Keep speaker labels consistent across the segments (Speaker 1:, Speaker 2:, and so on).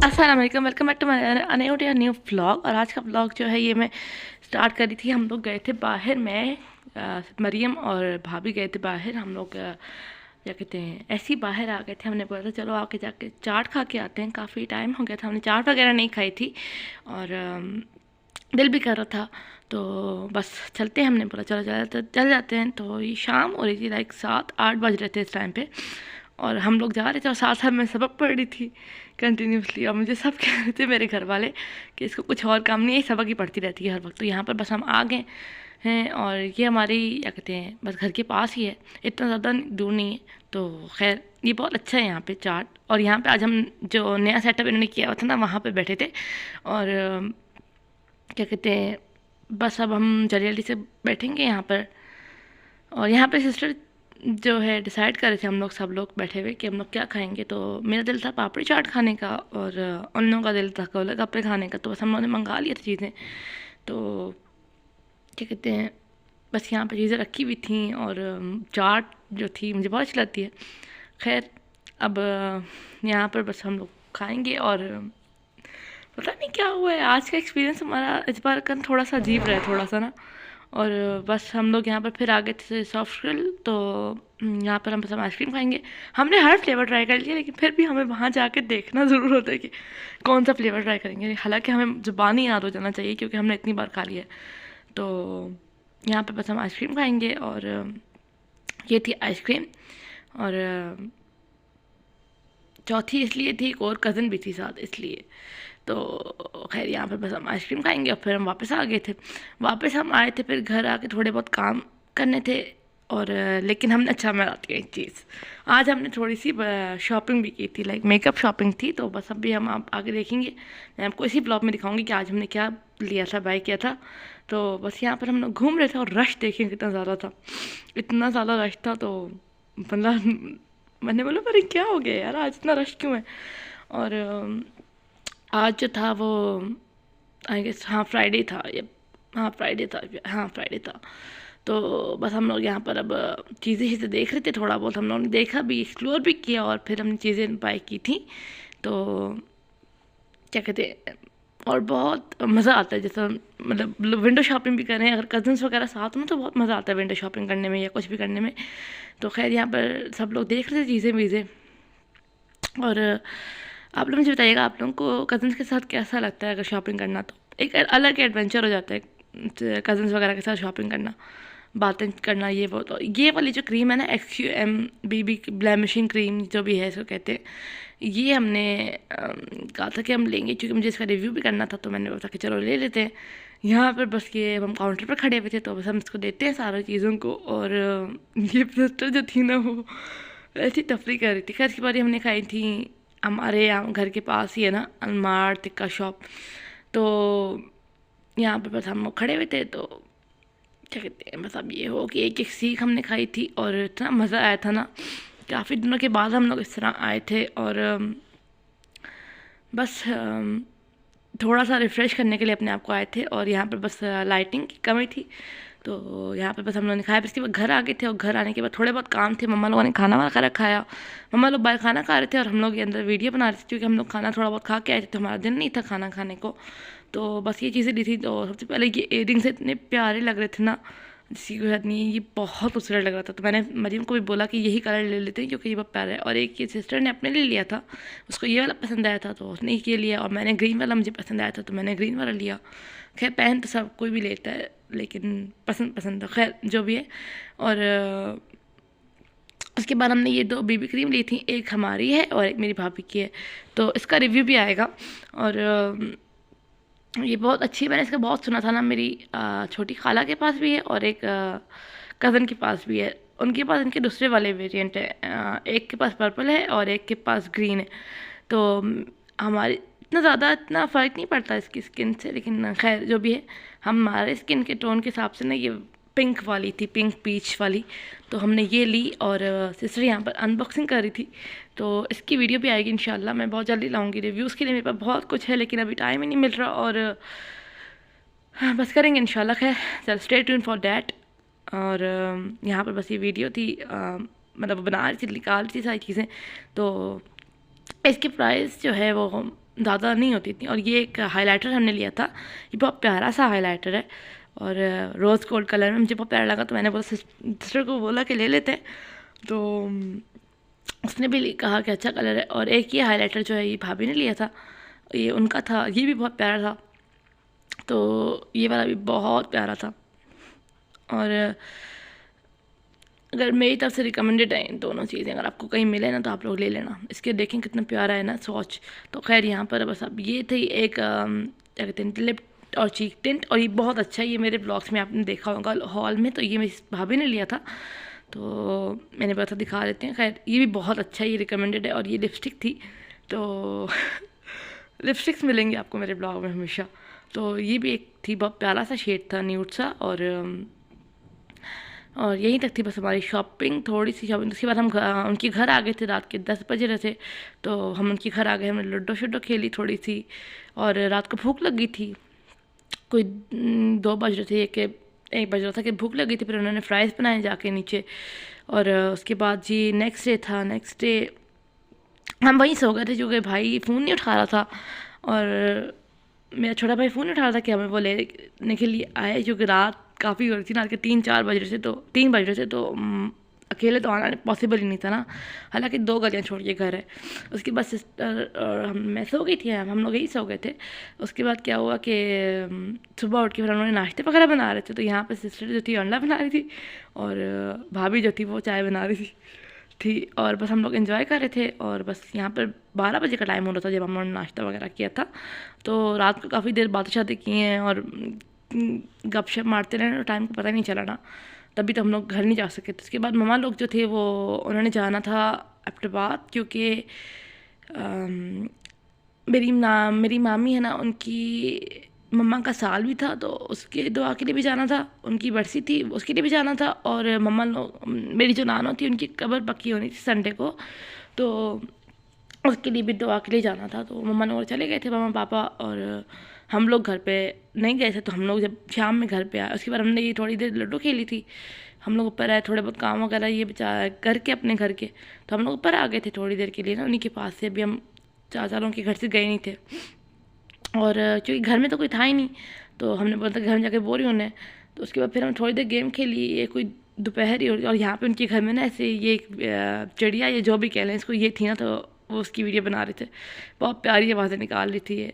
Speaker 1: अस्सलाम वालेकुम, welcome back to my new vlog. और आज का व्लॉग जो है ये मैं स्टार्ट करी थी। हम लोग गए थे बाहर, मैं मरियम और भाभी गए थे बाहर। हम लोग क्या कहते हैं, ऐसे ही बाहर आ गए थे। हमने बोला था चलो आके जाके चाट खा के आते हैं, काफ़ी टाइम हो गया था हमने चाट वगैरह नहीं खाई थी और दिल भी कर रहा था, तो बस चलते हैं। हमने बोला चलो चल जाते हैं। तो ये शाम हो रही थी, लाइक 7-8 बज रहे थे इस टाइम पे, और हम लोग जा रहे थे और साथ साथ मैं सबक पढ़ रही थी कंटिन्यूसली। और मुझे सब कह रहे थे मेरे घर वाले कि इसको कुछ और काम नहीं है, सबक ही पढ़ती रहती है हर वक्त। तो यहाँ पर बस हम आ गए हैं और ये हमारी क्या कहते हैं, बस घर के पास ही है, इतना ज़्यादा दूर नहीं है। तो खैर ये बहुत अच्छा है यहाँ पे चाट। और यहाँ पे आज हम जो नया सेटअप इन्होंने किया हुआ था ना, वहाँ पे बैठे थे। और क्या कहते हैं, बस अब हम जल्दी जल्दी से बैठेंगे यहाँ पर। और यहाँ पे सिस्टर जो है डिसाइड कर रहे थे, हम लोग सब लोग बैठे हुए कि हम लोग क्या खाएंगे। तो मेरा दिल था पापड़ी चाट खाने का और उन लोगों का दिल था गोलगप्पे खाने का। तो बस हम लोगों ने मंगा लिया था चीज़ें। तो क्या कहते हैं, बस यहाँ पे चीज़ें रखी हुई थी और चाट जो थी मुझे बहुत अच्छी लगती है। खैर अब यहाँ पर बस हम लोग खाएंगे। और पता नहीं क्या हुआ है, आज का एक्सपीरियंस हमारा इस बार का थोड़ा सा अजीब रहा है, थोड़ा सा ना। और बस हम लोग यहाँ पर फिर आ गए थे सॉफ्ट ग्रिल। तो यहाँ पर हम बस हम आइसक्रीम खाएंगे। हमने हर फ्लेवर ट्राई कर लिया, लेकिन फिर भी हमें वहाँ जाके देखना ज़रूर होता है कि कौन सा फ्लेवर ट्राई करेंगे। हालांकि हमें ज़ुबानी याद हो जाना चाहिए क्योंकि हमने इतनी बार खा लिया है। तो यहाँ पर बस हम आइसक्रीम खाएंगे। और ये थी आइसक्रीम। और चौथी इसलिए थी, एक और कज़न भी थी साथ, इसलिए। तो खैर यहाँ पर बस हम आइसक्रीम खाएंगे और फिर हम वापस आ गए थे। वापस हम आए थे, फिर घर आके थोड़े बहुत काम करने थे। और लेकिन हमने अच्छा मैं आती है एक चीज़, आज हमने थोड़ी सी शॉपिंग भी की थी, लाइक मेकअप शॉपिंग थी। तो बस अभी हम आप आगे देखेंगे, मैं आपको इसी ब्लॉग में दिखाऊंगी कि आज हमने क्या लिया था, बाय किया था। तो बस यहाँ पर हम लोग घूम रहे थे और रश देखिए कितना ज़्यादा था, इतना ज़्यादा रश था। तो मतलब मैंने बोला अरे क्या हो गया यार, आज इतना रश क्यों है। और आज जो था वो आई गेस हाँ फ्राइडे था, ये हाँ फ्राइडे था, हाँ फ्राइडे था। तो बस हम लोग यहाँ पर अब चीज़ें देख रहे थे, थोड़ा बहुत हम लोगों ने देखा भी, एक्सप्लोर भी किया और फिर हमने चीज़ें बाय की थी। तो क्या कहते हैं, और बहुत मज़ा आता है, जैसा मतलब विंडो शॉपिंग भी करें अगर कज़न्स वगैरह साथ में, तो बहुत मज़ा आता है विंडो शॉपिंग करने में या कुछ भी करने में। तो खैर यहाँ पर सब लोग देख रहे थे चीज़ें वीज़ें। और आप लोग मुझे बताइएगा, आप लोगों को कज़न्स के साथ कैसा लगता है अगर शॉपिंग करना, तो एक अलग एडवेंचर हो जाता है कज़न्स वगैरह के साथ शॉपिंग करना, बातें करना, ये वो। तो ये वाली जो क्रीम है ना, XQMBB ब्लेमिशिंग क्रीम जो भी है इसको कहते हैं, ये हमने कहा था कि हम लेंगे क्योंकि मुझे इसका रिव्यू भी करना था। तो मैंने बोला कि चलो ले लेते हैं। यहाँ पर बस ये हम काउंटर पर खड़े हुए थे, तो बस हम इसको देते हैं सारी चीज़ों को। और ये सिस्टर जो थी ना, वो ऐसी तफरी कर रही थी। खैर की बारी हमने खाई थी, हमारे यहाँ घर के पास ही है ना अलमार टिक्का शॉप। तो यहाँ पर बस हम लोग खड़े हुए थे। तो क्या कहते हैं, बस अब ये हो कि एक एक सीख हमने खाई थी और इतना मज़ा आया था ना, काफ़ी दिनों के बाद हम लोग इस तरह आए थे। और बस थोड़ा सा रिफ़्रेश करने के लिए अपने आप को आए थे। और यहाँ पर बस लाइटिंग की कमी थी, तो यहाँ पे बस हम लोगों ने खाया। फिर इसके बाद घर आ गए थे और घर आने के बाद थोड़े बहुत काम थे, मम्मा लोगों ने खाना वगैरह खाया। मम्मा लोग बाहर खाना खा रहे थे और हम लोग ये अंदर वीडियो बना रहे थे क्योंकि हम लोग खाना थोड़ा बहुत खा के आए थे, तो हमारा दिन नहीं था खाना खाने को। तो बस ये चीज़ें दी थी। तो सबसे पहले ये इयरिंग्स इतने प्यारे लग रहे थे ना, किसी को याद नहीं, ये बहुत खूबसूरत लग रहा था। तो मैंने मरीम को भी बोला कि यही कलर ले लेते हैं क्योंकि ये बहुत प्यारा है। और एक ये सिस्टर ने अपने लिए लिया था, उसको ये वाला पसंद आया था तो उसने ये लिया। और मैंने ग्रीन वाला मुझे पसंद आया था तो मैंने ग्रीन वाला लिया। खैर पहन तो सब कोई भी लेता है, लेकिन पसंद पसंद तो खैर जो भी है। और उसके बाद हमने ये 2 बीबी क्रीम ली थी, एक हमारी है और एक मेरी भाभी की है। तो इसका रिव्यू भी आएगा। और ये बहुत अच्छी है, मैंने इसका बहुत सुना था ना। मेरी छोटी खाला के पास भी है और एक कज़न के पास भी है। उनके पास इनके दूसरे वाले वेरिएंट है, एक के पास पर्पल है और एक के पास ग्रीन है। तो हमारी इतना ज़्यादा इतना फ़र्क नहीं पड़ता इसकी स्किन से, लेकिन खैर जो भी है, हमारे स्किन के टोन के हिसाब से ना ये पिंक वाली थी, पिंक पीच वाली। तो हमने ये ली और सिस्टर यहाँ पर अनबॉक्सिंग कर रही थी। तो इसकी वीडियो भी आएगी इंशाल्लाह, मैं बहुत जल्दी लाऊंगी। रिव्यूज़ के लिए मेरे पास बहुत कुछ है लेकिन अभी टाइम ही नहीं मिल रहा। और हाँ बस करेंगे इंशाल्लाह। खैर चल स्टे ट्यून फॉर डैट। और यहाँ पर बस ये वीडियो थी, मतलब बना रही थी, निकाल रही थी सारी चीज़ें। तो इसकी प्राइस जो है वो ज़्यादा नहीं होती थी। और ये एक हाइलाइटर हमने लिया था, ये बहुत प्यारा सा हाइलाइटर है और रोज़ गोल्ड कलर में मुझे बहुत प्यारा लगा, तो मैंने बोला सिस्टर को बोला कि ले लेते हैं। तो उसने भी कहा कि अच्छा कलर है। और एक ये हाइलाइटर जो है ये भाभी ने लिया था, ये उनका था, ये भी बहुत प्यारा था। तो ये वाला भी बहुत प्यारा था। और अगर मेरी तरफ से रिकमेंडेड है इन दोनों चीज़ें, अगर आपको कहीं मिले ना तो आप लोग ले लेना। इसके देखें कितना प्यारा है ना स्वॉच। तो खैर यहाँ पर बस अब ये थी एक क्या कहते हैं लिप और चीक टिंट, और ये बहुत अच्छा है, ये मेरे ब्लॉग्स में आपने देखा होगा हॉल में। तो ये मेरी भाभी ने लिया था, तो मैंने बता दिखा देते हैं। खैर ये भी बहुत अच्छा है, ये रिकमेंडेड है। और ये लिपस्टिक थी, तो लिपस्टिक्स मिलेंगे आपको मेरे ब्लॉग में हमेशा। तो ये भी एक थी, बहुत प्यारा सा शेड था, न्यूड सा। और यहीं तक थी बस हमारी शॉपिंग, थोड़ी सी शॉपिंग। उसके बाद हम उनके घर आ गए थे, रात के 10 बज रहे थे। तो हम उनके घर आ गए, हमने लूडो शुडो खेली थोड़ी सी, और रात को भूख लगी थी, कोई 2 बज रहे थे, एक बज रहा था कि भूख लगी थी। फिर उन्होंने फ्राइज़ बनाए जाके नीचे। और उसके बाद जी नेक्स्ट डे था, नेक्स्ट डे हम वहीं सो गए थे, क्योंकि भाई फ़ोन नहीं उठा रहा था, और मेरा छोटा भाई फ़ोन नहीं उठा रहा था कि हमें वो लेने के लिए आए, क्योंकि रात काफ़ी हो रही थी, रात के 3-4 बज रहे थे, तो 3 बज रहे थे। तो अकेले तो आना पॉसिबल ही नहीं था ना, हालांकि 2 गलियाँ छोड़ के घर है। उसके बाद सिस्टर और मैं सो गई थी, हम लोग यही सो गए थे। उसके बाद क्या हुआ कि सुबह उठ के फिर हम लोग नाश्ते वगैरह बना रहे थे। तो यहाँ पे सिस्टर जो थी अंडा बना रही थी, और भाभी जो थी वो चाय बना रही थी। और बस हम लोग एंजॉय कर रहे थे। और बस यहाँ पर 12 बजे का टाइम हो रहा था जब हम लोगों ने नाश्ता वगैरह किया था। तो रात को काफ़ी देर बातें शातें की हैं और गपशप मारते रहे, तो टाइम को पता नहीं चला ना, तभी तो हम लोग घर नहीं जा सके। तो उसके बाद मम्मा लोग जो थे वो उन्होंने जाना था एबटाबाद, क्योंकि मेरी मामी है ना, उनकी मम्मा का साल भी था, तो उसके दुआ के लिए भी जाना था। उनकी बरसी थी, उसके लिए भी जाना था। और मम्मा लोग, मेरी जो नानो थी, उनकी कब्र पक्की होनी थी संडे को, तो उसके लिए भी दुआ के लिए जाना था। तो मम्मा लोग चले गए थे, मम्मा पापा, और हम लोग घर पे नहीं गए थे। तो हम लोग जब शाम में घर पे आए, उसके बाद हमने ये थोड़ी देर लूडो खेली थी। हम लोग ऊपर आए, थोड़े बहुत काम वगैरह ये बचा करके अपने घर के, तो हम लोग ऊपर आ गए थे थोड़ी देर के लिए ना, उन्हीं के पास से। अभी हम चाचा लोगों के घर से गए नहीं थे, और क्योंकि घर में तो कोई था ही नहीं, तो हमने बोला था घर में जाकर बोर ही होने। तो उसके बाद फिर हम थोड़ी देर गेम खेली, ये कोई दोपहर ही हो रही। और यहाँ पे उनके घर में ना ऐसे ये चिड़िया, ये जो भी कह लें इसको, ये थी ना, तो वो उसकी वीडियो बना रहे थे, बहुत प्यारी आवाज़ें निकाल रही थी ये।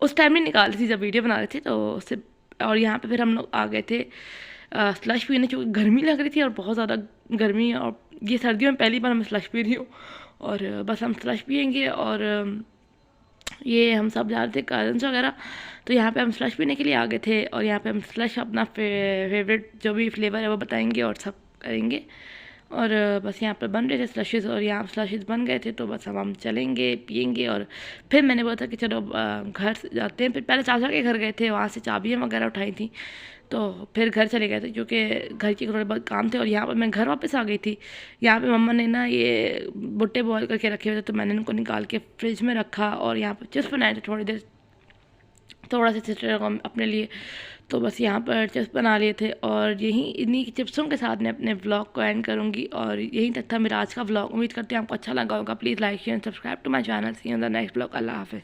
Speaker 1: उस टाइम नहीं निकाल रही थी जब वीडियो बना रहे थे, तो उससे। और यहाँ पे फिर हम लोग आ गए थे स्लश पीने, क्योंकि गर्मी लग रही थी और बहुत ज़्यादा गर्मी, और ये सर्दियों में पहली बार मैं स्लश पी रही हूँ। और बस हम स्लश पियेंगे, और ये हम सब जा रहे थे कजन्स वगैरह। तो यहाँ पे हम स्लश पीने के लिए आ गए थे, और यहाँ पे हम स्लश अपना फेवरेट जो भी फ्लेवर है वो बताएंगे और सब करेंगे। और बस यहाँ पर बन रहे थे स्लशेस, और यहाँ स्लशेस बन गए थे, तो बस हम चलेंगे पियेंगे। और फिर मैंने बोला था कि चलो घर से जाते हैं। फिर पहले चाचा के घर गए थे, वहाँ से चाबियाँ वगैरह उठाई थी, तो फिर घर चले गए थे, क्योंकि घर के थोड़े बहुत काम थे। और यहाँ पर मैं घर वापस आ गई थी। यहाँ पे मम्मा ने ना ये भुट्टे बॉयल करके रखे हुए थे, तो मैंने उनको निकाल के फ्रिज में रखा, और यहाँ पर चिप्स बनाए थे थोड़ी देर, थोड़ा सा सिस्टर को अपने लिए। तो बस यहाँ पर चिप्स बना लिए थे, और यहीं इन्हीं चिप्सों के साथ मैं अपने व्लॉग को एंड करूँगी। और यहीं तक था मेरा आज का व्लॉग। उम्मीद करती हूँ आपको अच्छा लगा होगा। Please like share subscribe to my channel. See you in the next vlog. अल्लाह हाफ़िज़।